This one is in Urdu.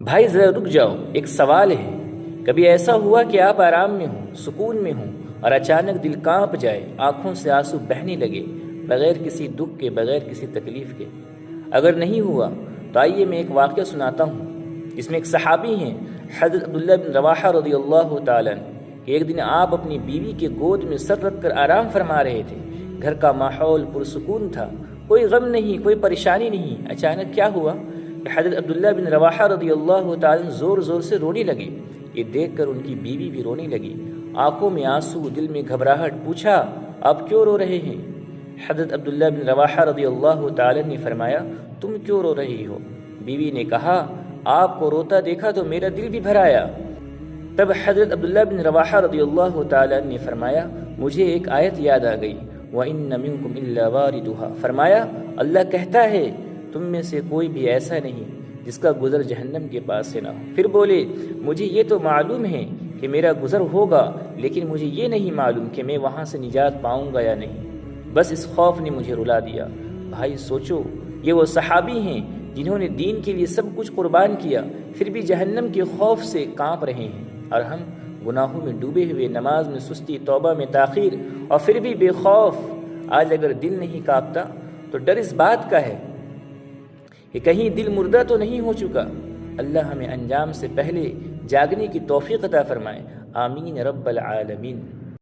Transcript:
بھائی ذرا رک جاؤ، ایک سوال ہے، کبھی ایسا ہوا کہ آپ آرام میں ہوں، سکون میں ہوں، اور اچانک دل کانپ جائے، آنکھوں سے آنسو بہنے لگے، بغیر کسی دکھ کے، بغیر کسی تکلیف کے؟ اگر نہیں ہوا تو آئیے میں ایک واقعہ سناتا ہوں، جس میں ایک صحابی ہیں حضرت عبداللہ بن رواحہ رضی اللہ تعالیٰ عنہ، کہ ایک دن آپ اپنی بیوی کے گود میں سر رکھ کر آرام فرما رہے تھے، گھر کا ماحول پرسکون تھا، کوئی غم نہیں، کوئی پریشانی نہیں۔ اچانک کیا ہوا کہ حضرت عبداللہ بن رواحہ رضی اللہ تعالیٰ عنہ زور زور سے رونے لگے۔ یہ دیکھ کر ان کی بیوی بھی رونے لگی، آنکھوں میں آنسو، دل میں گھبراہٹ۔ پوچھا، آپ کیوں رو رہے ہیں؟ حضرت عبداللہ بن رواحہ رضی اللہ تعالیٰ نے فرمایا، تم کیوں رو رہی ہو؟ بیوی نے کہا، آپ کو روتا دیکھا تو میرا دل بھی بھر آیا۔ تب حضرت عبداللہ بن رواحہ رضی اللہ تعالیٰ نے فرمایا، مجھے ایک آیت یاد آ گئی، وَإِنَّ مِنْكُمْ إِلَّا وَارِدُهَا۔ فرمایا، اللہ کہتا ہے تم میں سے کوئی بھی ایسا نہیں جس کا گزر جہنم کے پاس سے نہ ہو۔ پھر بولے، مجھے یہ تو معلوم ہے کہ میرا گزر ہوگا، لیکن مجھے یہ نہیں معلوم کہ میں وہاں سے نجات پاؤں گا یا نہیں۔ بس اس خوف نے مجھے رلا دیا۔ بھائی سوچو، یہ وہ صحابی ہیں جنہوں نے دین کے لیے سب کچھ قربان کیا، پھر بھی جہنم کے خوف سے کانپ رہے ہیں، اور ہم گناہوں میں ڈوبے ہوئے، نماز میں سستی، توبہ میں تاخیر، اور پھر بھی بے خوف۔ آج اگر دل نہیں کانپتا تو ڈر اس بات کا ہے کہ کہیں دل مردہ تو نہیں ہو چکا۔ اللہ ہمیں انجام سے پہلے جاگنے کی توفیق عطا فرمائے، آمین رب العالمین۔